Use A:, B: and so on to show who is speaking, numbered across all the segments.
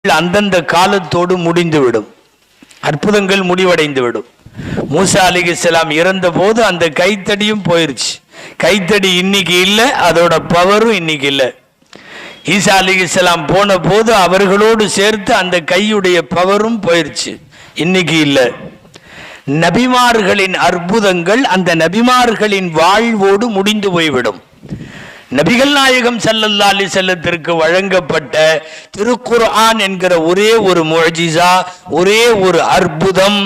A: அந்தந்த காலத்தோடு முடிந்துவிடும், அற்புதங்கள் முடிவடைந்துவிடும். மூசா அலைஹிஸ்ஸலாம் இறந்த போது அந்த கைத்தடியும் போயிருச்சு. கைத்தடி இன்னைக்கு இல்லை, அதோட பவரும் இன்னைக்கு இல்லை. ஈசா அலைஹிஸ்ஸலாம் போன போது அவர்களோடு சேர்த்து அந்த கையுடைய பவரும் போயிருச்சு, இன்னைக்கு இல்லை. நபிமார்களின் அற்புதங்கள் அந்த நபிமார்களின் வாழ்வோடு முடிந்து போய்விடும். நபிகள் நாயகம் ஸல்லல்லாஹு அலைஹி வஸல்லத்திற்கு வழங்கப்பட்ட திருக்குர்ஆன் என்கிற ஒரே ஒரு முஅஜிஸா, ஒரே ஒரு அற்புதம்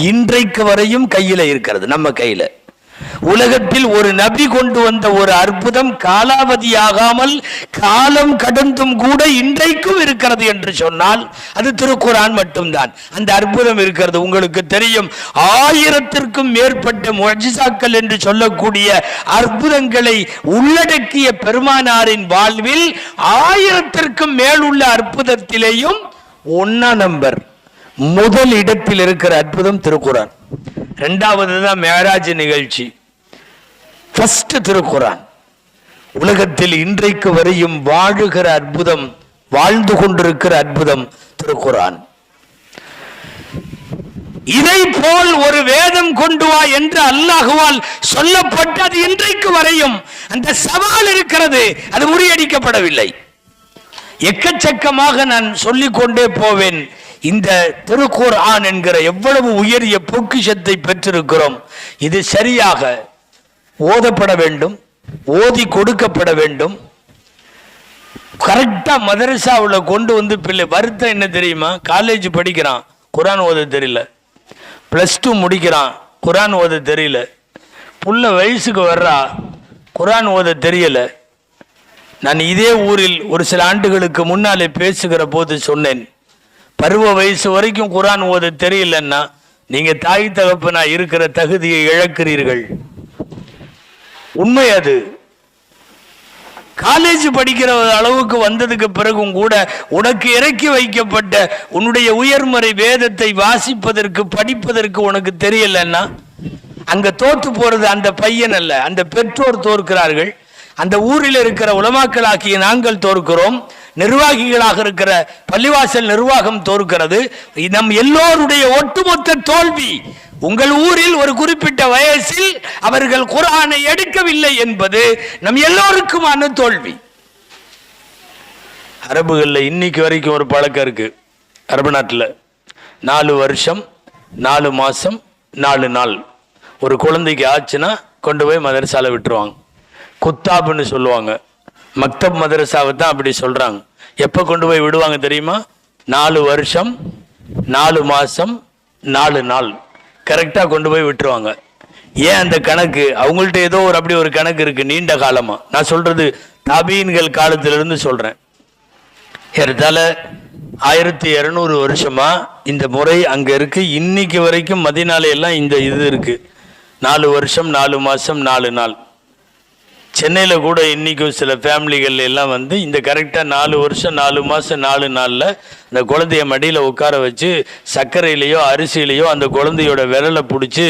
A: இன்றைக்கு வரையும் கையில இருக்கிறது, நம்ம கையில. உலகத்தில் ஒரு நபி கொண்டு வந்த ஒரு அற்புதம் காலாவதியாகாமல் காலம் கடந்தும் கூட இன்றைக்கும் இருக்கிறது என்று சொன்னால் அது திருக்குர்ஆன் மட்டும்தான். அந்த அற்புதம் இருக்கிறது. உங்களுக்கு தெரியும், 1000த்திற்கும் மேற்பட்ட முஅஜிஸாக்கள் என்று சொல்லக்கூடிய அற்புதங்களை உள்ளடக்கிய பெருமானாரின் வாழ்வில் 1000த்திற்கும் மேலுள்ள அற்புதத்திலேயும் 1 நம்பர் முதல் இடத்தில் இருக்கிற அற்புதம் திருக்குர்ஆன். 2வது தான் மேராஜ் நிகழ்ச்சி, ஃபர்ஸ்ட் திருக்குர்ஆன். உலகத்தில் இன்றைக்கு வரையும் வாழுகிற அற்புதம், வாழ்ந்து கொண்டிருக்கிற அற்புதம் திருக்குர்ஆன். இதை போல் ஒரு வேதம் கொண்டு வா என்று அல்லாஹ்வால் சொல்லப்பட்டது இன்றைக்கு வரையும் அந்த சவால் இருக்கிறது, அது முறியடிக்கப்படவில்லை. எக்கச்சக்கமாக நான் சொல்லிக்கொண்டே போவேன். இந்த திருக்குர்ஆன் என்கிற எவ்வளவு உயரிய பொக்கிஷத்தை பெற்றிருக்கிறோம். இது சரியாக ஓதப்பட வேண்டும், ஓதி கொடுக்கப்பட வேண்டும். கரெக்டா மதரசாவுல கொண்டு வந்து பிள்ளை வருத்தம் என்ன தெரியுமா? காலேஜ் படிக்கிறான், குர்ஆன் ஓத தெரியல. +2 முடிக்கிறான், குர்ஆன் ஓத தெரியல. புள்ள வயசுக்கு வர்றா, குர்ஆன் ஓத தெரியல. நான் இதே ஊரில் ஒரு சில ஆண்டுகளுக்கு முன்னாலே பேசுகிற போது சொன்னேன், பருவ வயசு வரைக்கும் குர்ஆன் ஓத தெரியலன்னா நீங்க தாய் தகப்பனா இருக்கிற தகுதியை இழக்கிறீர்கள். உண்மை அது. காலேஜ் படிக்கிற அளவுக்கு வந்ததுக்கு பிறகும் கூட உனக்கு இறக்கி வைக்கப்பட்ட உன்னுடைய உயர்மறை வேதத்தை வாசிப்பதற்கு படிப்பதற்கு உனக்கு தெரியலன்னா அங்க தோற்று போறது அந்த பையன் அல்ல, அந்த பெற்றோர் தோற்கிறார்கள். அந்த ஊரில் இருக்கிற உலமாக்களாகிய நாங்கள் தோற்கிறோம். நிர்வாகிகளாக இருக்கிற பள்ளிவாசல் நிர்வாகம் தோற்கிறது. நம் எல்லோருடைய ஒட்டுமொத்த தோல்வி. உங்கள் ஊரில் ஒரு குறிப்பிட்ட வயசில் அவர்கள் குர்ஆனை எடுக்கவில்லை என்பது நம் எல்லோருக்குமான தோல்வி. அரபுகள்ல இன்னைக்கு வரைக்கும் ஒரு பழக்கம் இருக்கு. அரபு நாட்டில் 4 வருஷம் 4 மாசம் 4 நாள் ஒரு குழந்தைக்கு ஆச்சுன்னா கொண்டு போய் மதரசால விட்டுருவாங்க. குத்தாப்னு சொல்லுவாங்க. மக்தப் மதரசாவை தான் அப்படி சொல்றாங்க. எப்போ கொண்டு போய் விடுவாங்க தெரியுமா? 4 வருஷம் 4 மாசம் 4 நாள் கரெக்டாக கொண்டு போய் விட்டுருவாங்க. ஏன் அந்த கணக்கு? அவங்கள்ட்ட ஏதோ ஒரு அப்படி ஒரு கணக்கு இருக்கு நீண்ட காலமா. நான் சொல்றது தாபீன்கள் காலத்திலிருந்து சொல்றேன். ஏறத்தாழ 1200 வருஷமா இந்த முறை அங்க இருக்கு. இன்னைக்கு வரைக்கும் மதீனால எல்லாம் இந்த இது இருக்கு. 4 வருஷம் 4 மாசம் 4 நாள். சென்னையில் கூட இன்றைக்கும் சில ஃபேமிலிகள் எல்லாம் வந்து இந்த கரெக்டாக 4 வருஷம் 4 மாதம் 4 நாளில் அந்த குழந்தைய மடியில் உட்கார வச்சு சர்க்கரையிலையோ அரிசியிலையோ அந்த குழந்தையோட விரலை பிடிச்சி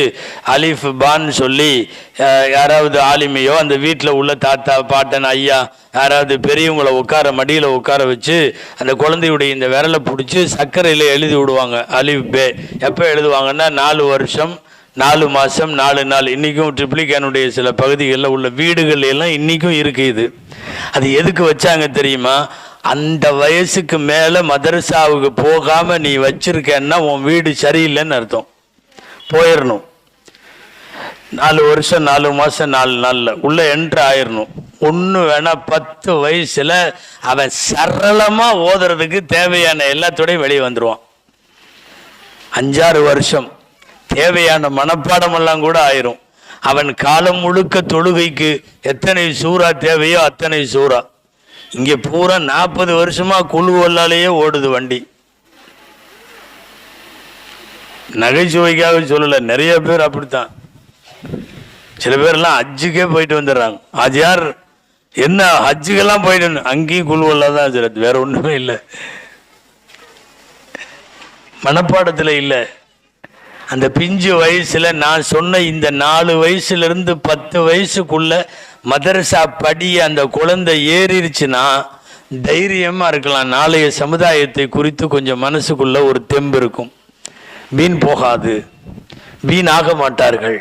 A: அலிஃப் பான்னு சொல்லி யாராவது ஆலிமையோ அந்த வீட்டில் உள்ள தாத்தா பாட்டன் ஐயா யாராவது பெரியவங்களை மடியில் உட்கார வச்சு அந்த குழந்தையுடைய இந்த விரலை பிடிச்சி சர்க்கரையில் எழுதி விடுவாங்க. அலிஃப் பே எப்போ எழுதுவாங்கன்னா 4 வருஷம் 4 மாதம் 4 நாள். இன்றைக்கும் ட்ரிப்ளிகேனுடைய சில பகுதிகளில் உள்ள வீடுகள் எல்லாம் இன்றைக்கும் இருக்குது. இது அது எதுக்கு வச்சாங்க தெரியுமா? அந்த வயசுக்கு மேலே மதரசாவுக்கு போகாமல் நீ வச்சிருக்கன்னா உன் வீடு சரியில்லைன்னு அர்த்தம். போயிடணும். 4 வருஷம் 4 மாதம் 4 நாளில் உள்ளே என்ட்ரு ஆயிடணும். ஒன்று வேணா 10 வயசில் அவன் சரளமாக ஓதுறதுக்கு தேவையான எல்லாத்தோடையும் வெளியே வந்துடுவான். 5-6 வருஷம் தேவையான மனப்பாடமெல்லாம் கூட ஆயிரும். அவன் காலம் முழுக்க தொழுகைக்கு எத்தனை சூறா தேவையோ அத்தனை சூறா. இங்கே பூரா 40 வருஷமா குழுவல்லாலேயே ஓடுது வண்டி. நகைச்சுவைக்காக சொல்லல, நிறைய பேர் அப்படித்தான். சில பேர்லாம் ஹஜ்ஜுக்கே போயிட்டு வந்துடுறாங்க. அது யார் என்ன ஹஜ்ஜுக்கெல்லாம் போயிட்டு அங்கேயும் குழுவல்லா தான், வேற ஒண்ணுமே இல்லை, மனப்பாடத்தில் இல்லை. அந்த பிஞ்சு வயசுல நான் சொன்ன இந்த 4 வயசுலேருந்து 10 வயசுக்குள்ள மதரசா படி அந்த குழந்தை ஏறிடுச்சுன்னா தைரியமாக இருக்கலாம். நாளைய சமுதாயத்தை குறித்து கொஞ்சம் மனசுக்குள்ள ஒரு தெம்பு இருக்கும். வீண் போகாது, வீணாக மாட்டார்கள்.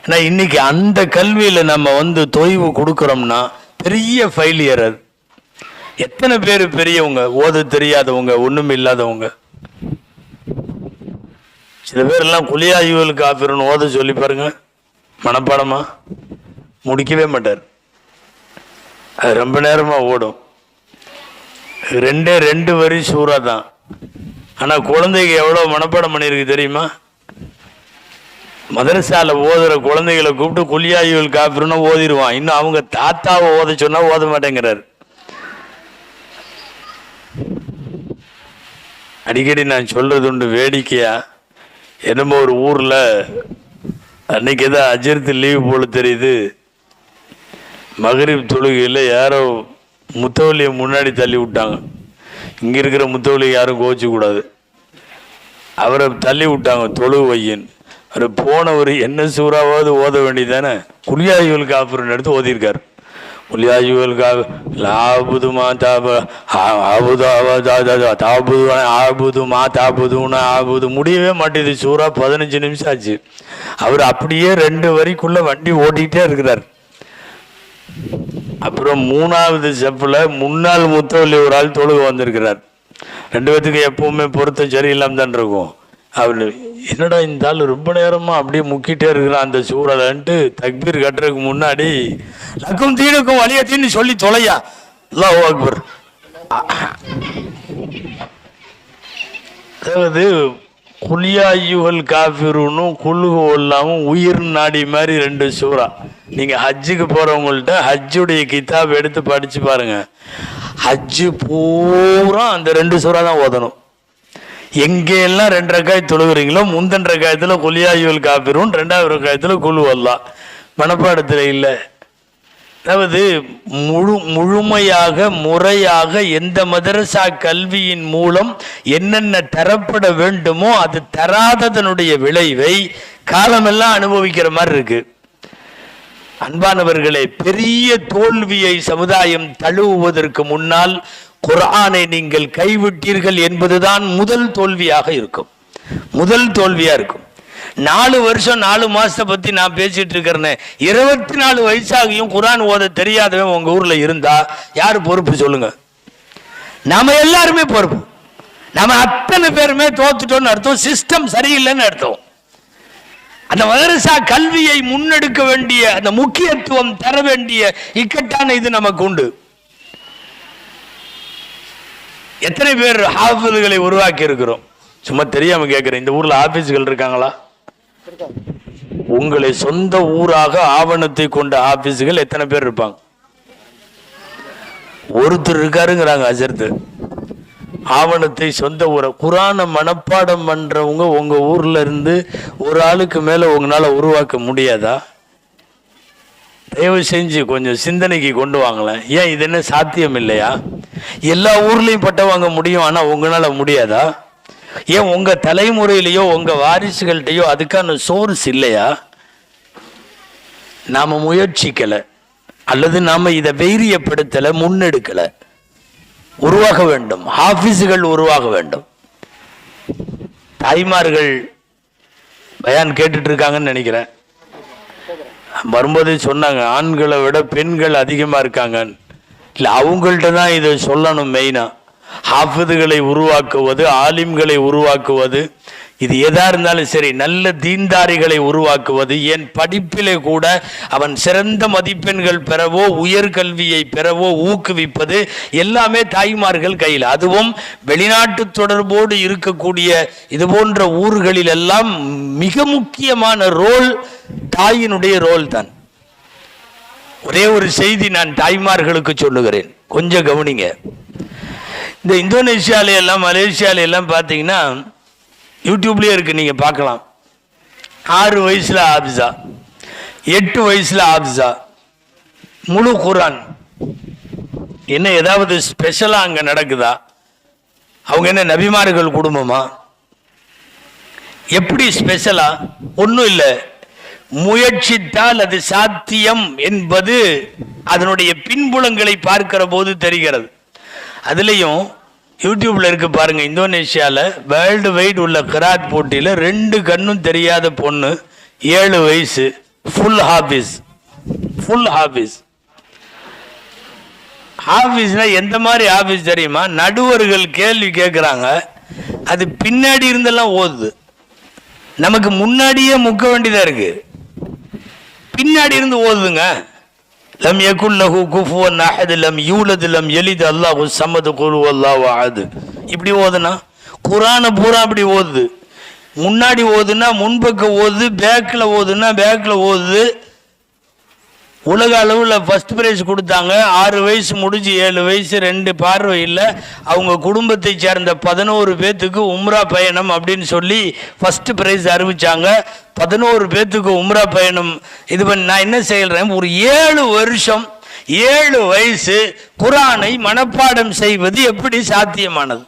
A: ஆனால் இன்னைக்கு அந்த கல்வியில் நம்ம தொய்வு கொடுக்குறோம்னா பெரிய ஃபெயிலியர். அது எத்தனை பேர் பெரியவங்க, ஓத தெரியாதவங்க, ஒன்றும் இல்லாதவங்க. சில பேர்லாம் குலியாயுவல் காஃபிர்னு ஓத சொல்லி பாருங்க, மனப்பாடமா முடிக்கவே மாட்டார். அது ரொம்ப நேரமாக ஓடும். 2 வரி சூறா தான். ஆனால் குழந்தைக்கு எவ்வளோ மனப்பாடம் பண்ணியிருக்கு தெரியுமா? மதரசால ஓதுற குழந்தைகளை கூப்பிட்டு குலியாயுவல் காஃபிர்னு ஓதிடுவான். இன்னும் அவங்க தாத்தாவை ஓத சொன்னா ஓத மாட்டேங்கிறார். அடிக்கடி நான் சொல்றது உண்டு வேடிக்கையா. என்னமோ ஒரு ஊரில் அன்னைக்கு தான் அஜர்த்து லீவு போல தெரியுது. மகரிப் தொழுகையில் யாரோ முத்தவலியை முன்னாடி தள்ளி விட்டாங்க. இங்கே இருக்கிற முத்தவலியை யாரும் கோவிச்சு கூடாது. அவரை தள்ளி விட்டாங்க தொழுகு வையன். அவர் போனவர் என்ன சூறாவது ஓத வேண்டியதானே, குலியாயுவல் காஃபிர்னு எடுத்து ஓதியிருக்கார். குலியாயுவல் ஆபுதுமா ஆபுது முடியவே மாட்டேது. சூறா 15 நிமிஷம் ஆச்சு. அவர் அப்படியே 2 வரிக்குள்ள வண்டி ஓட்டிகிட்டே இருக்கிறார். அப்புறம் 3வது ஸ்டெப்பில் முன்னாள் முத்தவல்லி ஒரு ஆள் தொழுக வந்திருக்கிறார். 2 பேத்துக்கு எப்பவுமே பொருத்தம் சரியில்லாம தான் இருக்கும். அவர் என்னடா இந்த ஆள் ரொம்ப நேரமாக அப்படியே முக்கிட்டே இருக்கிறான் அந்த சூறாலன்ட்டு தக்பீர் கட்டுறதுக்கு முன்னாடி லக்கும் தீனுக்கும் வலியத்தின்னு சொல்லி தொலையா அல்லாஹ் அக்பர். அதாவது குலியாயுவல் காஃபிருன்னு குழுகு இல்லாமல் உயிர் நாடி மாதிரி 2 சூறா. நீங்கள் ஹஜ்ஜுக்கு போகிறவங்கள்ட்ட ஹஜ்ஜுடைய கிதாப் எடுத்து படித்து பாருங்கள். ஹஜ்ஜு பூரா அந்த 2 சூறா தான் ஓதணும். எங்கெல்லாம் 2 ரக்காய் தொழுகிறீங்களோ முந்தன் ரக்காயத்தில் குலியாயுவல் காஃபிரும், 2வது ரக்காயத்தில் குழு அல்லா மனப்பாடத்தில் இல்லை. அதாவது முழுமையாக முறையாக எந்த மதரசா கல்வியின் மூலம் என்னென்ன தரப்பட வேண்டுமோ அது தராததனுடைய விளைவை காலமெல்லாம் அனுபவிக்கிற மாதிரி இருக்கு. அன்பானவர்களே, பெரிய தோல்வியை சமுதாயம் தழுவுவதற்கு முன்னால் குர்ஆனை நீங்கள் கைவிட்டீர்கள் என்பதுதான் முதல் தோல்வியாக இருக்கும். 4 வருஷம் 4 மாசத்தை பத்தி நான் பேசிட்டு இருக்கிறேன். 24 வயசாகியும் குர்ஆன் ஓத தெரியாதவன் உங்க ஊர்ல இருந்தா யாரு பொறுப்பு சொல்லுங்க? நாம எல்லாருமே பொறுப்பு. நாம அத்தனை பேருமே தோத்துட்டோம்னு அர்த்தம், சிஸ்டம் சரியில்லைன்னு அர்த்தம். அந்த மதரசா கல்வியை முன்னெடுக்க வேண்டிய அந்த முக்கியத்துவம் தர வேண்டிய இக்கட்டான இது நமக்கு உண்டு. எத்தனை பேர் ஹாஃபிதுகளை உருவாக்கி இருக்கிறோம்? சும்மா தெரியாம கேட்கிறேன், இந்த ஊர்ல ஆபீஸ்கள் இருக்காங்களா? உங்களை சொந்த ஊராக ஆவணத்தை கொண்ட ஆபீஸ்கள் எத்தனை பேர் இருப்பாங்க? ஒருத்தர் இருக்காருங்கிறாங்க அஜர்த்து. ஆவணத்தை சொந்த ஊரை குர்ஆனை மனப்பாடம் பண்றவங்க உங்க ஊர்ல இருந்து ஒரு ஆளுக்கு மேல உங்களால உருவாக்க முடியாதா? தயவு செஞ்சு கொஞ்சம் சிந்தனைக்கு கொண்டு வாங்களேன். ஏன் இது என்ன சாத்தியம் இல்லையா? எல்லா ஊர்லயும் பட்ட வாங்க முடியும், ஆனா உங்களால முடியாதா? ஏன் உங்க தலைமுறையிலையோ உங்க வாரிசுகள்கிட்டயோ அதுக்கான சோர்ஸ் இல்லையா? நாம முயற்சிக்கல, அல்லது நாம இதை தைரியப்படுத்தல, முன்னெடுக்கல. உருவாக வேண்டும், ஹாஃபிஸுகள் உருவாக வேண்டும். தாய்மார்கள் பயான் கேட்டுட்டு இருக்காங்கன்னு நினைக்கிறேன். வரும்போதே சொன்னாங்க ஆண்களை விட பெண்கள் அதிகமா இருக்காங்க. இல்லை, அவங்கள்ட்ட தான் இதை சொல்லணும். மெயினா ஹாஃபிதுகளை உருவாக்குவது, ஆலிம்களை உருவாக்குவது, இது எதா இருந்தாலும் சரி, நல்ல தீன்தாரிகளை உருவாக்குவது, என் படிப்பிலே கூட அவன் சிறந்த மதிப்பெண்கள் பெறவோ உயர்கல்வியை பெறவோ ஊக்குவிப்பது எல்லாமே தாய்மார்கள் கையில். அதுவும் வெளிநாட்டு தொடர்போடு இருக்கக்கூடிய இது போன்ற ஊர்களில் எல்லாம் மிக முக்கியமான ரோல் தாயினுடைய ரோல் தான். ஒரே ஒரு செய்தி நான் தாய்மார்களுக்கு சொல்லுகிறேன், கொஞ்சம் கவனிங்க. இந்த இந்தோனேஷியால எல்லாம் மலேசியால எல்லாம் பார்த்தீங்கன்னா யூடியூப்லேயே இருக்குது, நீங்கள் பார்க்கலாம். 6 வயசில் ஆபிஸா, 8 வயசில் ஆபிஸா, முழு குர்ஆன். என்ன ஏதாவது ஸ்பெஷலாக அங்கே நடக்குதா? அவங்க என்ன நபிமார்கள் குடும்பமா? எப்படி ஸ்பெஷலா? ஒன்றும் இல்லை. முயற்சித்தால் அது சாத்தியம் என்பது அதனுடைய பின்புலங்களை பார்க்கிற போது தெரிகிறது. அதுலேயும் யூடியூப்பில் இருக்கு பாருங்க, இந்தோனேஷியாவில் வேர்ல்டு வைட் உள்ள கிராத் போட்டியில் 2 கண்ணும் தெரியாத பொண்ணு 7 வயசு ஃபுல் ஹாஃபிஸ். ஹாஃபிஸ்னா எந்த மாதிரி ஹாஃபிஸ் தெரியுமா? நடுவர்கள் கேள்வி கேட்குறாங்க, அது பின்னாடி இருந்தெல்லாம் ஓதுது. நமக்கு முன்னாடியே முக்க வேண்டியதாக இருக்கு, பின்னாடி இருந்து ஓதுதுங்க. லம் யகுல் லஹு குஃபுவன் அஹத் லம் யூலத் லம் யலித் அல்லாஹு ஸமத் குல் ஹுவல்லாஹு அஹத். இப்படி ஓதுனா குர்ஆனை பூரா அப்படி ஓதுது. முன்னாடி ஓதுனா முன்பக்கம் ஓதுது, பேக்கில் ஓதுனா பேக்கில் ஓதுது. உலக அளவில் ஃபஸ்ட் ப்ரைஸ் கொடுத்தாங்க. 6 வயசு முடிஞ்சு 7 வயசு 2 பார்வை இல்லை. அவங்க குடும்பத்தை சேர்ந்த 11 பேர்த்துக்கு உம்ரா பயணம் அப்படின்னு சொல்லி ஃபஸ்ட் ப்ரைஸ் அறிவித்தாங்க. 11 பேர்த்துக்கு உம்ரா பயணம் இது பண்ணி நான் என்ன செய்கிறேன், ஒரு 7 வருஷம் 7 வயசு குர்ஆனை மனப்பாடம் செய்வது எப்படி சாத்தியமானது?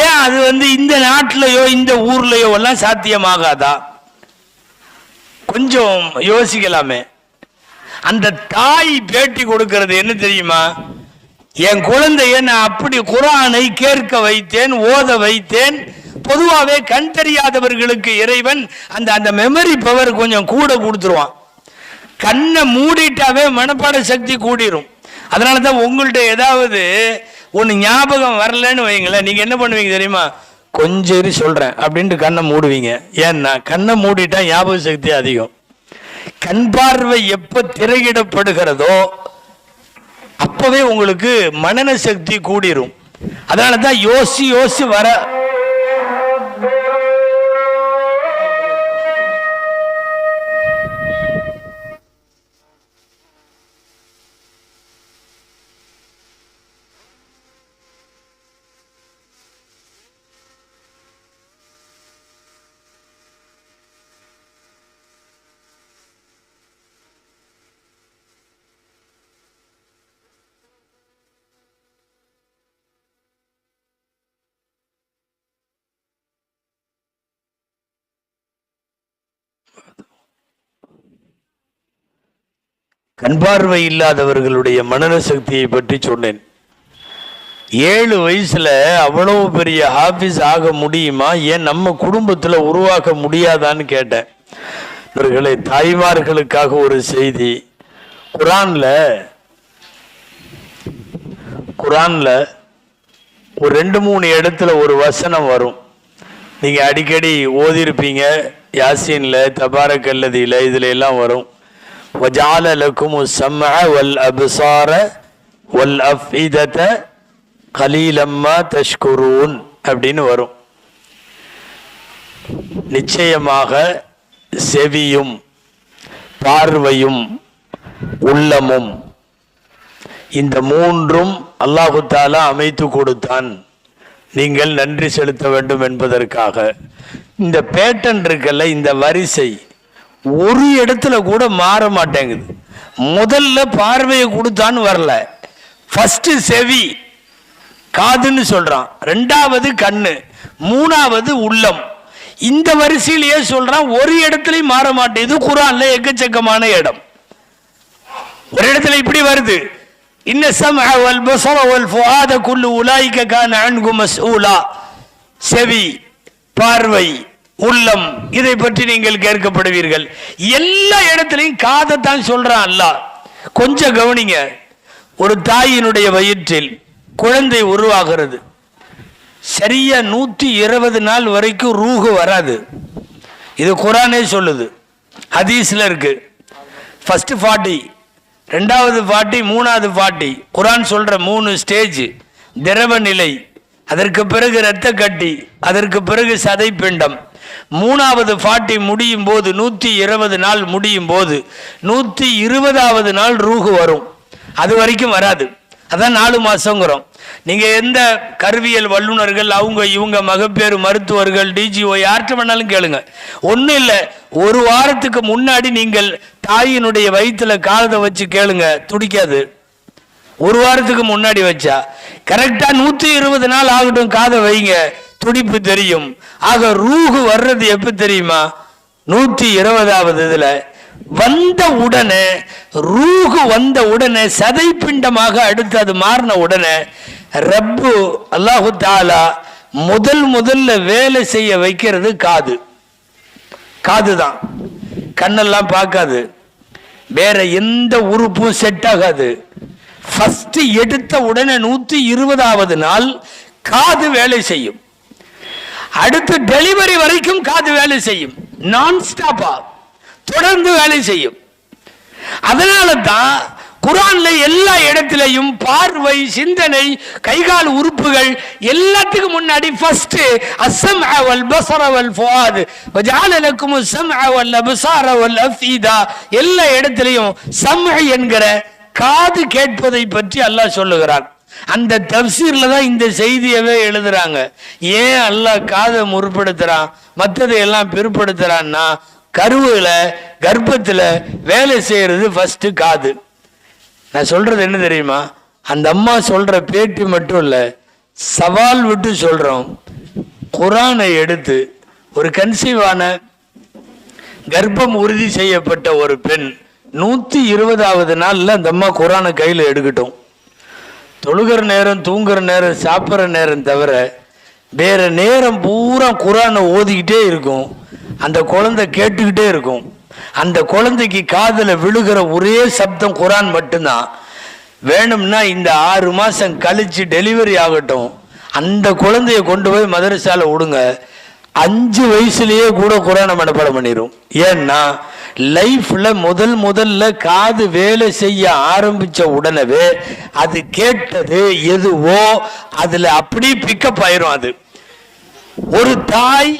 A: ஏன் அது இந்த நாட்டிலையோ இந்த ஊர்லையோ எல்லாம் சாத்தியமாகாதா? கொஞ்சம் யோசிக்கலாமே. அந்த தாய் பேட்டி கொடுக்கிறது என்ன தெரியுமா? என் குழந்தைய நான் அப்படி குர்ஆனை கேட்க வைத்தேன், ஓத வைத்தேன். பொதுவாகவே கண் தெரியாதவர்களுக்கு இறைவன் அந்த மெமரி பவர் கொஞ்சம் கூட கொடுத்துருவான். கண்ணை மூடிட்டாவே மனப்பாட சக்தி கூடிரும். அதனால தான் உங்கள்கிட்ட ஏதாவது ஒன்று ஞாபகம் வரலன்னு வைங்களேன், நீங்கள் என்ன பண்ணுவீங்க தெரியுமா? கொஞ்சம் சொல்கிறேன் அப்படின்ட்டு கண்ணை மூடுவீங்க. ஏன்னா கண்ணை மூடிட்டா ஞாபக சக்தி அதிகம். கண் பார்வை எப்ப திரையிடப்படுகிறதோ அப்பவே உங்களுக்கு மனன சக்தி கூடிரும். அதனாலதான் யோசி வர கண் பார்வை இல்லாதவர்களுடைய மனன சக்தியை பற்றி சொன்னேன். 7 வயசுல அவ்வளவு பெரிய ஹாஃபிஸ் ஆக முடியுமா? ஏன் நம்ம குடும்பத்தில் உருவாக்க முடியாதான்னு கேட்டேன். இவர்களை தாய்மார்களுக்காக ஒரு செய்தி. குர்ஆன்ல ஒரு 2-3 இடத்துல ஒரு வசனம் வரும். நீங்க அடிக்கடி ஓதிருப்பீங்க. யாசீன்ல, தபாரக்கல்லதியில, இதுல எல்லாம் வரும். وَجَعَلَ لَكُمُ السَّمْعَ وَالْأَبْصَارَ وَالْأَفْئِدَةَ قَلِيلًا مَا تَشْكُرُونَ அப்படின்னு வரும். நிச்சயமாக செவியும் பார்வையும் உள்ளமும் இந்த 3ம் அல்லாஹு தஆலா அமைத்து கொடுத்தான், நீங்கள் நன்றி செலுத்த வேண்டும் என்பதற்காக. இந்த பேட்டன் இருக்குல்ல, இந்த வரிசை ஒரு இடத்துல கூட மாற மாட்டேங்குது. முதல்ல பார்வையை கொடுத்தான்னு வரல, ஃபர்ஸ்ட் செவி காதுன்னு சொல்றான், 2வது கண்ணு, 3வது உள்ளம். இந்த வரிசையிலேயே சொல்றான். ஒரு இடத்துலயும் மாற மாட்டேங்குது. குர்ஆன்ல எக்கச்சக்கமான இடம். ஒரு இடத்துல இப்படி வருது, இன்ன ஸம்அ வல் பஸர வல் ஃபுஆத குல்லு உலாயிக கான அன்ஹு மஸ்ஊலா. செவி, பார்வை, உள்ளம், இதை பற்றி நீங்கள் கேட்கப்படுவீர்கள். எல்லா இடத்திலையும் காதைத்தான் சொல்றான் அல்லாஹ். கொஞ்சம் கவனிங்க. ஒரு தாயினுடைய வயிற்றில் குழந்தை உருவாகிறது. சரியா 120 நாள் வரைக்கும் ரூஹு வராது. இது குர்ஆனே சொல்லுது, ஹதீஸ்ல இருக்கு. ஃபர்ஸ்ட் 40, 2வது 40, 3வது 40. குர்ஆன் சொல்ற 3 ஸ்டேஜ். திரவ நிலை, அதற்கு பிறகு இரத்த கட்டி, அதற்கு பிறகு சதை பிண்டம். 3வது 40 முடியும் போது, 120 நாள் முடியும் போது 120வது நாள் ரூஹு வரும். அது வரைக்கும் வராது. அதான் 4 மாசங்கிறோம். நீங்க எந்த கருவியல் வல்லுநர்கள், அவங்க இவங்க மகப்பேறு மருத்துவர்கள், டிஜிஓ யார்கிட்ட வேணாலும் கேளுங்க. ஒன்றும் இல்லை, 1 வாரத்துக்கு முன்னாடி நீங்கள் தாயினுடைய வயிற்றுல காலத்தை வச்சு கேளுங்க, துடிக்காது. 1 வாரத்துக்கு முன்னாடி வச்சா கரெக்டா 120 நாள் ஆகட்டும், காதை வைங்க, துடிப்பு தெரியும். ஆக ரூஹு வர்றது எப்ப தெரியுமா? 120வது இதுல வந்த உடனே, ரூஹு வந்த உடனே, சதை பிண்டமாக அடுத்து அது மாறின உடனே ரப்பு அல்லாஹு தாலா முதல்ல வேலை செய்ய வைக்கிறது காது தான். கண்ணெல்லாம் பார்க்காது, வேற எந்த உறுப்பும் செட் ஆகாது. ஃபர்ஸ்ட் எடுத்த உடனே 120வது நாள் காது வேலை செய்யும். அடுத்து டெலிவரி வரைக்கும் காது வேலை செய்யும், நான் ஸ்டாப்பா தொடர்ந்து வேலை செய்யும். அதனால தான் குர்ஆன்ல எல்லா இடத்திலையும் பார்வை, சிந்தனை, கைகால் உறுப்புகள் எல்லாத்துக்கும் முன்னாடி ஃபர்ஸ்ட் அஸ்ஸம்அ வல் பஸர வல் ஃபுஆத் வஜஅல லக்கும் அஸ்ஸம்அ வல் அப்ஸார வல் அஃபீதா, எல்லா இடத்திலையும் சம்அ என்கிற காது கேட்பதை பற்றி அல்லாஹ் சொல்லுகிறான். அந்த தஃசீர்ல தான் இந்த செய்தியவே எழுதுறாங்க. ஏன் அல்லாஹ் காதை முற்படுத்துறான், மற்றதை எல்லாம் பிற்படுத்துறான்னா, கர்ப்பத்துல வேலை செய்யறது ஃபர்ஸ்ட் காது. நான் சொல்றது என்ன தெரியுமா, அந்த அம்மா சொல்ற பேட்டி மட்டும் இல்ல, சவால் விட்டு சொல்றோம். குர்ஆனை எடுத்து ஒரு கன்சீவான கர்ப்பம் உறுதி செய்யப்பட்ட ஒரு பெண் 120வது நாள்ல அந்த அம்மா குர்ஆனை கையில எடுக்கட்டும். தொழுகிற நேரம், தூங்குற நேரம், சாப்பிட்ற நேரம் தவிர வேற நேரம் பூரா குர்ஆனை ஓதிக்கிட்டே இருக்கும். அந்த குழந்தை கேட்டுக்கிட்டே இருக்கும். அந்த குழந்தைக்கு காதுல விழுகிற ஒரே சப்தம் குர்ஆன் மட்டும்தான். வேணும்னா இந்த 6 மாசம் கழிச்சு டெலிவரி ஆகட்டும், அந்த குழந்தைய கொண்டு போய் மதரசால விடுங்க, 5 வயசுலயே கூட குர்ஆனை மனப்பாடம் பண்ணிடும். ஏன்னா லைஃப்ல முதல்ல காது வேலை செய்ய ஆரம்பிச்ச உடனே அது கேட்டது எதுவோ அதுல அப்படி பிக்கப் ஆயிரும். அது ஒரு தாய்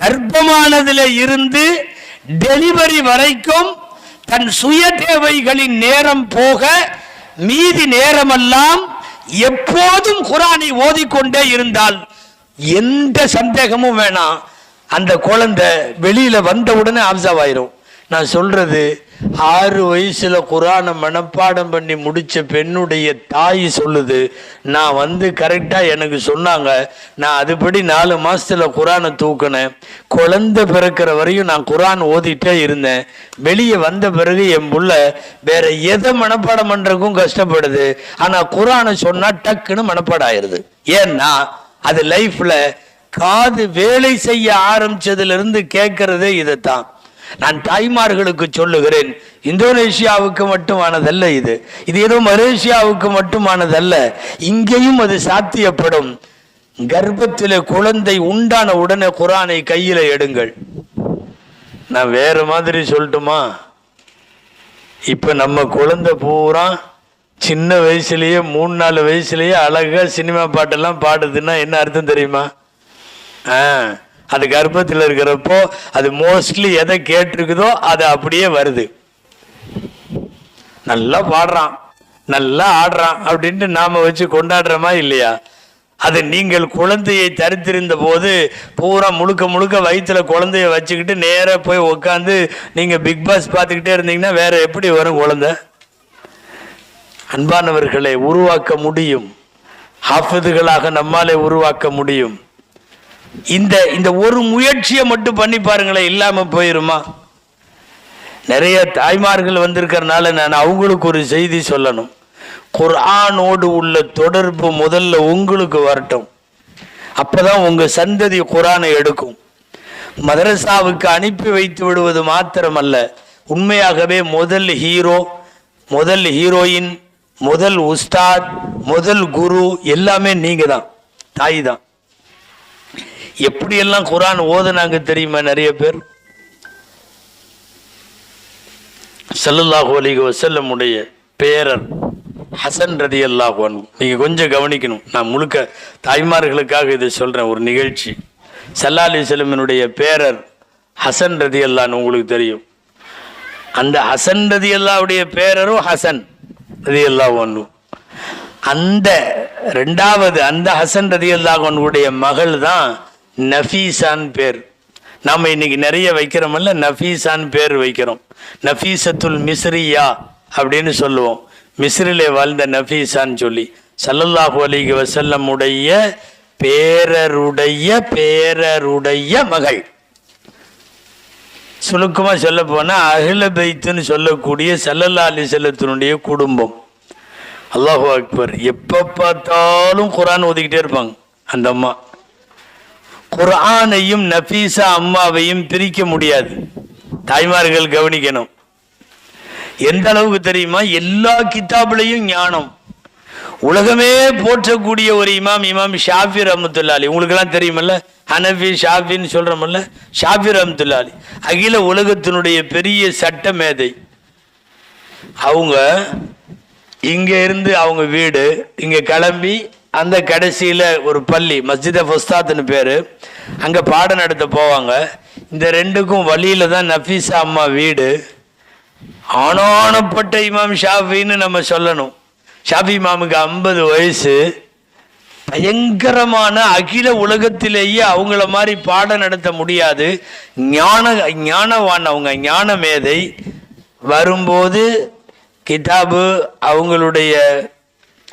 A: கர்ப்பமானதுல இருந்து டெலிவரி வரைக்கும் தன் சுய தேவைகளின் நேரம் போக மீதி நேரமெல்லாம் எப்போதும் குர்ஆனை ஓதிக்கொண்டே இருந்தால் எந்த சந்தேகமும் வேணாம், அந்த குழந்தை வெளியில வந்த உடனே அப்சர்வ் ஆயிரும். நான் சொல்றது 6 வயசுல குர்ஆனை மனப்பாடம் பண்ணி முடிச்ச பெண்ணுடைய தாய் சொல்லுது, நான் கரெக்டா எனக்கு சொன்னாங்க, நான் அதுபடி 4 மாசத்துல குர்ஆனை தூக்கினேன், குழந்தை பிறக்கிற வரையும் நான் குர்ஆன் ஓதிட்டே இருந்தேன், வெளியே வந்த பிறகு என் புள்ள வேற எதை மனப்பாடம் பண்றதுக்கும் கஷ்டப்படுது, ஆனா குர்ஆனை சொன்னா டக்குன்னு மனப்பாடம் ஆயிருது. ஏன்னா அது லைஃப்ல காது வேலை செய்ய ஆரம்பிச்சதுல இருந்து கேட்கறதே இதைத்தான். நான் தாய்மார்களுக்கு சொல்லுகிறேன், இந்தோனேஷியாவுக்கு மட்டுமானதல்ல இது ஏதோ மலேசியாவுக்கு மட்டுமானதல்ல, இங்கேயும் அது சாத்தியப்படும். கர்ப்பத்திலே குழந்தை உண்டான உடனே குர்ஆனை கையில எடுங்கள். நான் வேற மாதிரி சொல்லட்டுமா, இப்ப நம்ம குழந்தை பூரா சின்ன வயசுலயே 3-4 வயசுலயே அழகா சினிமா பாட்டெல்லாம் பாடுதுன்னா என்ன அர்த்தம் தெரியுமா? அது கர்ப்பத்தில் இருக்கிறப்போ அது மோஸ்ட்லி எதை கேட்டிருக்குதோ அது அப்படியே வருது. நல்லா பாடுறான், நல்லா ஆடுறான் அப்படின்ட்டு நாம வச்சு கொண்டாடுறோமா இல்லையா? அது நீங்கள் குழந்தையை தரித்திருந்த போது பூரா முழுக்க வயிற்றுல குழந்தைய வச்சுக்கிட்டு நேராக போய் உட்காந்து நீங்க பிக் பாஸ் பார்த்துக்கிட்டே இருந்தீங்கன்னா வேற எப்படி வரும் குழந்தை? அன்பானவர்களை உருவாக்க முடியும், ஹாஃபிதுகளாக நம்மாலே உருவாக்க முடியும். இந்த ஒரு முயற்சியை மட்டும் பண்ணி பாருங்களேன், இல்லாம போயிருமா? நிறைய தாய்மார்கள் வந்திருக்கிறனால நான் அவங்களுக்கு ஒரு செய்தி சொல்லணும். குர்ஆனோடு உள்ள தொடர்பு முதல்ல உங்களுக்கு வரட்டும், அப்பதான் உங்க சந்ததி குர்ஆனை எடுக்கும். மதரசாவுக்கு அனுப்பி வைத்து விடுவது மாத்திரமல்ல, உண்மையாகவே முதல் ஹீரோ, முதல் ஹீரோயின், முதல் உஸ்தாத், முதல் குரு எல்லாமே நீங்க தான், தாய் தான். எப்படியெல்லாம் குர்ஆன் ஓதுனாங்க தெரியுமா? நிறைய பேர் ஸல்லல்லாஹு அலைஹி வஸல்லம் உடைய பேரர் ஹசன் ரலியல்லாஹு அன்ஹு. நீங்க கொஞ்சம் கவனிக்கணும், நான் முழுக்க தாய்மார்களுக்காக இதை சொல்றேன். ஒரு நிகழ்ச்சி, ஸல்லல்லாஹு அலைஹி வஸல்லமினுடைய பேரர் ஹசன் ரலியல்லாஹு அன்ஹு உங்களுக்கு தெரியும். அந்த ஹசன் ரலியல்லாஹுடைய பேரரும் ஹசன் ரலியல்லாஹு அன்ஹு. அந்த ரெண்டாவது அந்த ஹசன் ரலியல்லாஹு அன்ஹுடைய மகள் தான் நஃபீசான் பேர். நாம இன்னைக்கு நிறைய வைக்கிறோம்ல, நஃபீசான் பேர் வைக்கிறோம். நஃபீசத்துல் மிஸ்ரியா அப்படின்னு சொல்லுவோம், மிஸ்ரிலே வாழ்ந்த நஃபீசான்னு சொல்லி. ஸல்லல்லாஹு அலைஹி வஸல்லம் உடைய பேரருடைய மகள். சுருக்கமா சொல்ல போனா அஹ்ல பைத்துன்னு சொல்லக்கூடிய ஸல்லல்லாஹு அலைஹி வஸல்லத்தினுடைய குடும்பம். அல்லாஹு அக்பர். எப்போ பார்த்தாலும் குர்ஆன் ஓதிக்கிட்டே இருப்பாங்க அந்த அம்மா. குர்ஆனையும் நஃபீசா அம்மாவையும் பிரிக்க முடியாது. தாய்மார்கள் கவனிக்கணும். எந்த அளவுக்கு தெரியுமா? எல்லா கிதாபுலையும் ஞானம். உலகமே போற்றக்கூடிய ஒரு இமாம் ஷாஃபி ரஹ்மத்துல்லாஹி, உங்களுக்கெல்லாம் தெரியுமல்ல, ஹனஃபி ஷாஃபின்னு சொல்கிறோமல்ல, ஷாஃபி ரஹ்மத்துல்லாஹி அகில உலகத்தினுடைய பெரிய சட்ட மேதை. அவங்க இங்கே இருந்து அவங்க வீடு இங்கே கிளம்பி அந்த கடைசியில் ஒரு பள்ளி, மஸ்ஜித் ஃபுஸ்தாத்னு பேர், அங்கே பாடம் நடத்த போவாங்க. இந்த ரெண்டுக்கும் வழியில் தான் நஃபீசா அம்மா வீடு. ஆனானப்பட்ட இமாம் ஷாஃபின்னு நம்ம சொல்லணும். ஷாஃபி இமாமுக்கு 50 வயசு. பயங்கரமான அகில உலகத்திலேயே அவங்கள மாதிரி பாடம் நடத்த முடியாது. ஞானவான் அவங்க, ஞான மேதை. வரும்போது கிதாபு அவங்களுடைய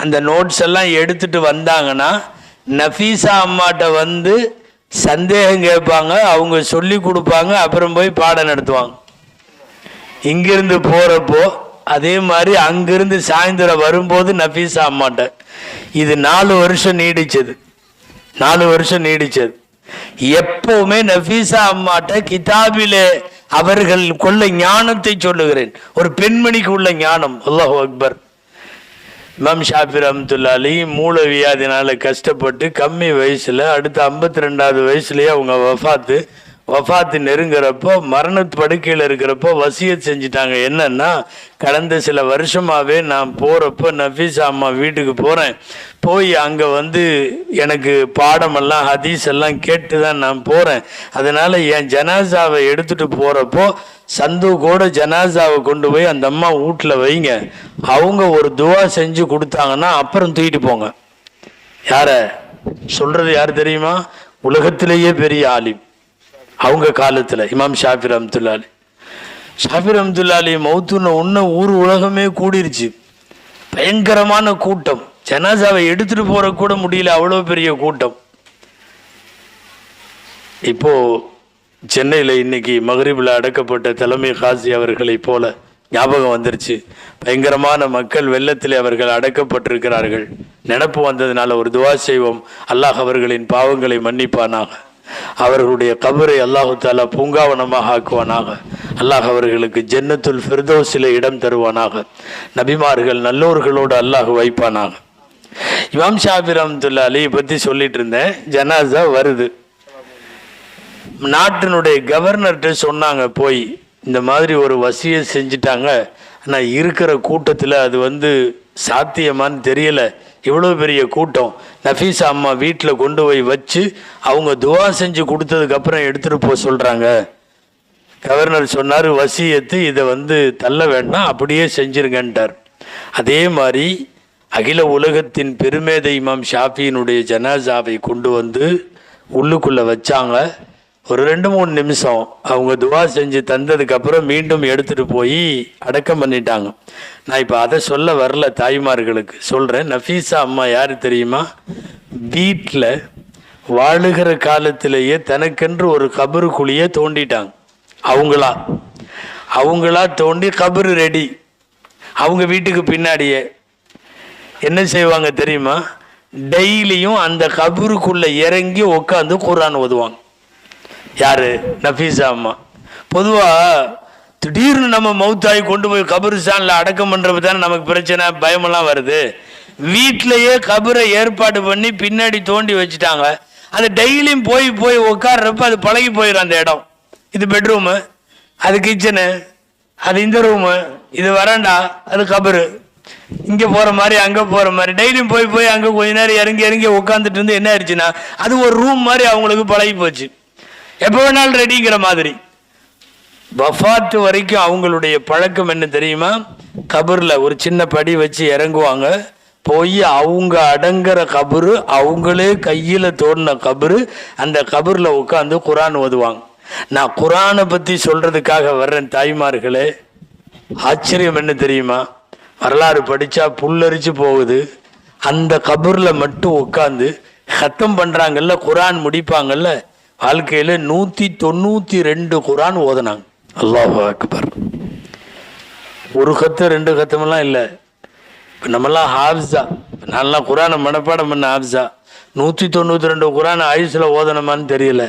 A: அந்த நோட்ஸ் எல்லாம் எடுத்துட்டு வந்தாங்கன்னா நஃபீசா அம்மாட்ட வந்து சந்தேகம் கேட்பாங்க, அவங்க சொல்லி கொடுப்பாங்க, அப்புறம் போய் பாடம் நடத்துவாங்க. இங்கிருந்து போகிறப்போ அதே மாதிரி அங்கிருந்து சாயந்தரம் வரும்போது நஃபீசா அம்மாட்ட. இது 4 வருஷம் நீடிச்சது. 4 வருஷம் நீடிச்சது. எப்பவுமே நஃபீசா அம்மாட்ட கிதாபிலே அவர்கள் கொள்ள ஞானத்தை சொல்லுகிறேன், ஒரு பெண்மணிக்கு உள்ள ஞானம். அல்லாஹு அக்பர். இமாம் ஷாஃபி ரஹ்மத்துல்லாஹி மூல வியாதினால கஷ்டப்பட்டு கம்மி வயசுல, அடுத்த 52வது வயசுலயே அவங்க வஃபாத்து நெருங்குறப்போ, மரண படுக்கையில் இருக்கிறப்போ வசியத் செஞ்சிட்டாங்க. என்னன்னா, கடந்த சில வருஷமாகவே நான் போகிறப்போ நஃபீசா அம்மா வீட்டுக்கு போகிறேன், போய் அங்கே வந்து எனக்கு பாடமெல்லாம் ஹதீஸ் எல்லாம் கேட்டு தான் நான் போகிறேன். அதனால் என் ஜனாசாவை எடுத்துகிட்டு போகிறப்போ சந்தூக்கோட ஜனாசாவை கொண்டு போய் அந்த அம்மா வீட்டில் வைங்க, அவங்க ஒரு துவா செஞ்சு கொடுத்தாங்கன்னா அப்புறம் தூக்கிட்டு போங்க. யாரை சொல்கிறது? யார் தெரியுமா? உலகத்திலேயே பெரிய ஆலிம் அவங்க காலத்தில் இமாம் ஷாஃபி ரஹ்மத்துல்லாஹி. ஷாஃபி ரஹ்மத்துல்லாஹி மௌத்துன ஒன்று ஊர் உலகமே கூடிருச்சு. பயங்கரமான கூட்டம். ஜனாசாவை எடுத்துட்டு போற கூட முடியல, அவ்வளோ பெரிய கூட்டம். இப்போ சென்னையில் இன்னைக்கு மகரிபில் அடக்கப்பட்ட தலைமை காசி அவர்களை போல ஞாபகம் வந்துருச்சு. பயங்கரமான மக்கள் வெள்ளத்தில் அவர்கள் அடக்கப்பட்டிருக்கிறார்கள். நினப்பு வந்ததுனால ஒரு துவா செய்வோம், அல்லாஹ் அவர்களின் பாவங்களை மன்னிப்பானாக, அவர்களுடைய கபரை அல்லாஹு தாலா பூங்காவனமாக ஆக்குவானாக, அல்லாஹ் அவர்களுக்கு ஜன்னத்துல் ஃபிர்தௌஸில் இடம் தருவானாக, நபிமார்கள் நல்லோர்களோடு அல்லாஹ் வைப்பானாக. இமாம் ஷாஃபி ரஹ்மத்துல்லாஹி பற்றி சொல்லிட்டு இருந்தேன். ஜனாசா வருது. நாட்டினுடைய கவர்னர்கிட்ட சொன்னாங்க, போய் இந்த மாதிரி ஒரு வசியை செஞ்சிட்டாங்க, ஆனால் இருக்கிற கூட்டத்தில் அது வந்து சாத்தியமானு தெரியலை, இவ்வளோ பெரிய கூட்டம், நஃபீசா அம்மா வீட்டில் கொண்டு போய் வச்சு அவங்க துவா செஞ்சு கொடுத்ததுக்கப்புறம் எடுத்துகிட்டு போக சொல்கிறாங்க. கவர்னர் சொன்னார், வசியத்து இதை வந்து தள்ள வேண்டாம், அப்படியே செஞ்சிருங்கன்ட்டார். அதே மாதிரி அகில உலகத்தின் பெருமேதை இமாம் ஷாஃபியினுடைய ஜனாசாவை கொண்டு வந்து உள்ளுக்குள்ளே வச்சாங்க. ஒரு 2-3 நிமிஷம் அவங்க துவா செஞ்சு தந்ததுக்கப்புறம் மீண்டும் எடுத்துகிட்டு போய் அடக்கம் பண்ணிட்டாங்க. நான் இப்போ அதை சொல்ல வரல, தாய்மார்களுக்கு சொல்கிறேன். நஃபீசா அம்மா யார் தெரியுமா? வீட்டில் வாழுகிற காலத்திலேயே தனக்கென்று ஒரு கபரு குழியை தோண்டிட்டாங்க. அவங்களா தோண்டி கபரு ரெடி. அவங்க வீட்டுக்கு பின்னாடியே என்ன செய்வாங்க தெரியுமா? டெய்லியும் அந்த கபருக்குள்ளே இறங்கி உட்காந்து குர்ஆன் ஓதுவாங்க. யாரு? நஃபீசா அம்மா. பொதுவாக திடீர்னு நம்ம மௌத்தாகி கொண்டு போய் கபருஸ்தானில் அடக்கம் பண்ணுறப்ப தானே நமக்கு பிரச்சனை, பயமெல்லாம் வருது. வீட்டிலையே கபரை ஏற்பாடு பண்ணி பின்னாடி தோண்டி வச்சுட்டாங்க. அது டெய்லியும் போய் உட்கார்றப்ப அது பழகி போயிடும். அந்த இடம், இது பெட்ரூமு, அது கிச்சனு, அது இந்த ரூமு, இது வராண்டா, அது கபரு, இங்கே போகிற மாதிரி அங்கே போகிற மாதிரி டெய்லியும் போய் அங்கே கொஞ்ச நேரம் இறங்கி உட்காந்துட்டு இருந்து என்ன ஆயிடுச்சுன்னா அது ஒரு ரூம் மாதிரி அவங்களுக்கு பழகி போச்சு. எப்போ வேணாலும் ரெடிங்கிற மாதிரி. வஃபாத்து வரைக்கும் அவங்களுடைய பழக்கம் என்ன தெரியுமா? கபரில் ஒரு சின்ன படி வச்சு இறங்குவாங்க, போய் அவங்க அடங்குற கபரு, அவங்களே கையில் தோண்டின கபரு, அந்த கபரில் உட்காந்து குர்ஆன் ஓதுவாங்க. நான் குர்ஆனை பற்றி சொல்கிறதுக்காக வர்றேன் தாய்மார்களே. ஆச்சரியம் என்ன தெரியுமா? வரலாறு படித்தா புல்லரிச்சு போகுது. அந்த கபரில் மட்டும் உட்காந்து ஹத்தம் பண்ணுறாங்கல்ல, குர்ஆன் முடிப்பாங்கல்ல, வாழ்க்கையில் 192 குர்ஆன் ஓதுனாங்க. அல்லாஹு அக்பர். ஒரு கத்து 2 கத்தமெல்லாம் இல்லை, இப்போ நம்மலாம் ஹாஃபிஸா, நல்லா குரானை மனப்பாடம் பண்ண ஹாஃபிஸா, 192 குரானை ஆயுசில் ஓதனமான்னு தெரியல.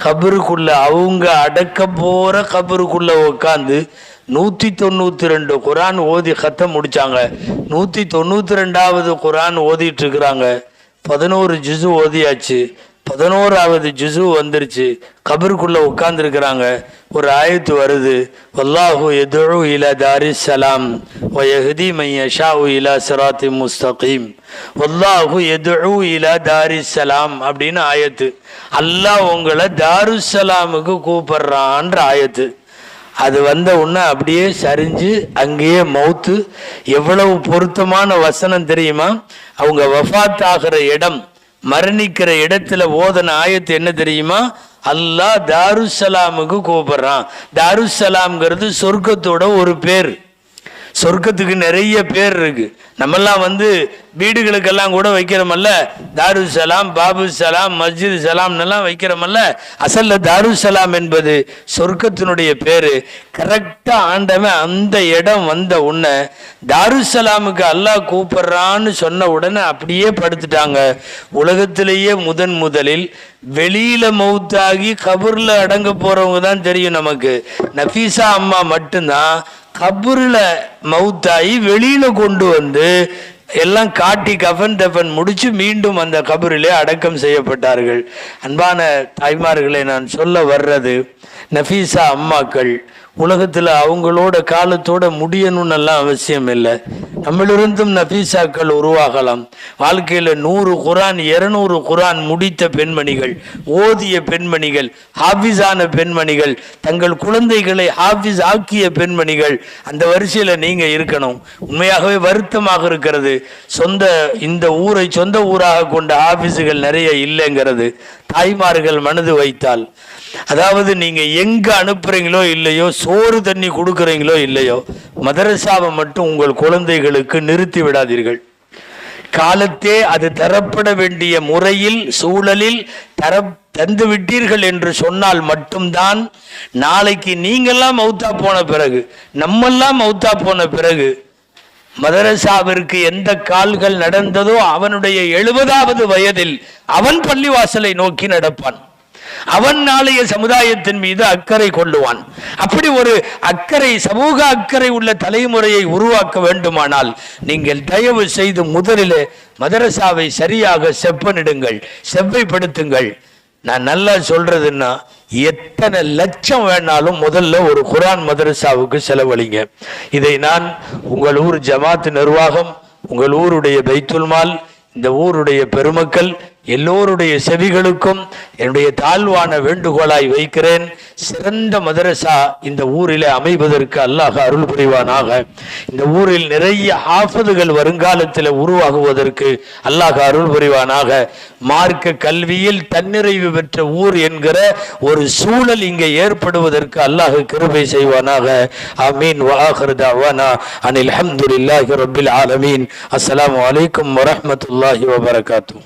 A: கபருக்குள்ள அவங்க அடக்க போகிற கபருக்குள்ள உட்காந்து 192 குரான் ஓதி கத்த முடிச்சாங்க. 192வது குரான் ஓதிட்டு இருக்கிறாங்க. 11 ஜுசு ஓதியாச்சு, 11வது ஜுசு வந்துருச்சு. கபருக்குள்ள உட்கார்ந்துருக்கிறாங்க. ஒரு ஆயத்து வருது, வல்லாஹு யதுஉ இலா தாரிஸ் ஸலாம் வ யஹ்தி மன் யஷாஉ இலா சிராத்தி முஸ்தகீம். வல்லாஹு யதுஉ இலா தாரிஸ் ஸலாம் அப்படின்னு ஆயத்து. அல்லாஹ் உங்களை தாருஸ் ஸலாமுக்கு கூப்பிடுறான்ற ஆயத்து. அது வந்த உடனே அப்படியே சரிஞ்சு அங்கேயே மௌத்து. எவ்வளவு பொருத்தமான வசனம் தெரியுமா? அவங்க வஃபாத் ஆகிற இடம், மரணிக்கிற இடத்துல ஓதன ஆயத்து என்ன தெரியுமா? அல்லாஹ் தாருஸ்ஸலாமுக்கு கூப்பிடுறான். தாருஸ்ஸலாம்ங்கிறது சொர்க்கத்தோட ஒரு பேர். சொர்க்கத்துக்கு நிறைய பேர் இருக்கு. நம்மெல்லாம் வீடுகளுக்கெல்லாம் கூட வைக்கிறோமல்ல, தாருஸ்ஸலாம், பாபுசலாம், மஸ்ஜித் சலாம்னெல்லாம் வைக்கிறோமல்ல. அசல்ல தாருஸ்ஸலாம் என்பது சொர்க்கத்தினுடைய பேரு. கரெக்டா ஆண்டவன் அந்த இடம் வந்த உடனே தாருஸ்ஸலாமுக்கு அல்லாஹ் கூப்பிடுறான்னு சொன்ன உடனே அப்படியே படுத்துட்டாங்க. உலகத்திலேயே முதலில் வெளியில மௌத்தாகி கபூர்ல அடங்க போறவங்க தான் தெரியும் நமக்கு. நஃபீசா அம்மா மட்டும்தான் கபூர்ல மௌத்தாகி வெளியில கொண்டு எல்லாம் காட்டி கஃன் தஃபன் முடிச்சு மீண்டும் அந்த கபூரிலே அடக்கம் செய்யப்பட்டார்கள். அன்பான தாய்மார்களை நான் சொல்ல வர்றது, நஃபீசா அம்மாக்கள் உலகத்தில் அவங்களோட காலத்தோட முடியணும்னெல்லாம் அவசியம் இல்லை. நம்மளிருந்தும் நஃபீசாக்கள் உருவாகலாம். வாழ்க்கையில் 100 குரான் 200 குரான் முடித்த பெண்மணிகள், ஓதிய பெண்மணிகள், ஹாஃபிஸான பெண்மணிகள், தங்கள் குழந்தைகளை ஹாஃபிஸ் ஆக்கிய பெண்மணிகள், அந்த வரிசையில் நீங்கள் இருக்கணும். உண்மையாகவே வருத்தமாக இருக்கிறது, இந்த ஊரை சொந்த ஊராக கொண்ட ஹாஃபிஸுகள் நிறைய இல்லைங்கிறது. தாய்மார்கள் மனது வைத்தால், அதாவது நீங்க எங்க அனுப்புறீங்களோ இல்லையோ, சோறு தண்ணி கொடுக்குறீங்களோ இல்லையோ, மதரசாவை மட்டும் உங்கள் குழந்தைகளுக்கு நிறுத்தி விடாதீர்கள். காலத்தே அது தரப்பட வேண்டிய முறையில் சூழலில் தந்து விட்டீர்கள் என்று சொன்னால் மட்டும்தான் நாளைக்கு நீங்கெல்லாம் மௌத்தா போன பிறகு, நம்மெல்லாம் மௌத்தா போன பிறகு, மதரசாவிற்கு எந்த கால்கள் நடந்ததோ அவனுடைய 70வது வயதில் அவன் பள்ளிவாசலை நோக்கி நடப்பான். அவன் நாளைய சமுதாயத்தின் மீது அக்கறை கொள்ளுவான். அப்படி ஒரு அக்கறை, சமூக அக்கறை உள்ள தலைமுறையை உருவாக்க வேண்டுமானால் நீங்கள் தயவு செய்து முதலில் மதரசாவை சரியாக செப்பனிடுங்கள், செவ்வைப்படுத்துங்கள். நான் நல்லா சொல்றதுன்னா, எத்தனை லட்சம் வேணாலும் முதல்ல ஒரு குரான் மதரசாவுக்கு செலவழிங்க. இதை நான் உங்கள் ஊர் ஜமாத் நிர்வாகம், உங்கள் ஊருடைய பைத்துல் மால், இந்த ஊருடைய பெருமக்கள் எல்லோருடைய செவிகளுக்கும் என்னுடைய தாழ்வான வேண்டுகோளாய் வைக்கிறேன். சிறந்த மதரசா இந்த ஊரிலே அமைவதற்கு அல்லாஹ் அருள் புரிவானாக. இந்த ஊரில் நிறைய ஹாஃபிதுகள் வருங்காலத்தில் உருவாகுவதற்கு அல்லாஹ் அருள் புரிவானாக. மார்க்க கல்வியில் தன்னிறைவு பெற்ற ஊர் என்கிற ஒரு சூழல் இங்கே ஏற்படுவதற்கு அல்லாஹ் கிருபை செய்வானாக. ஆமீன். வஆகிரு தஅவானா அனில் ஹம்துலில்லாஹி ரப்பில் ஆலமீன். அஸ்ஸலாமு அலைக்கும் வரஹ்மத்துல்லாஹி வபரகாத்துஹு.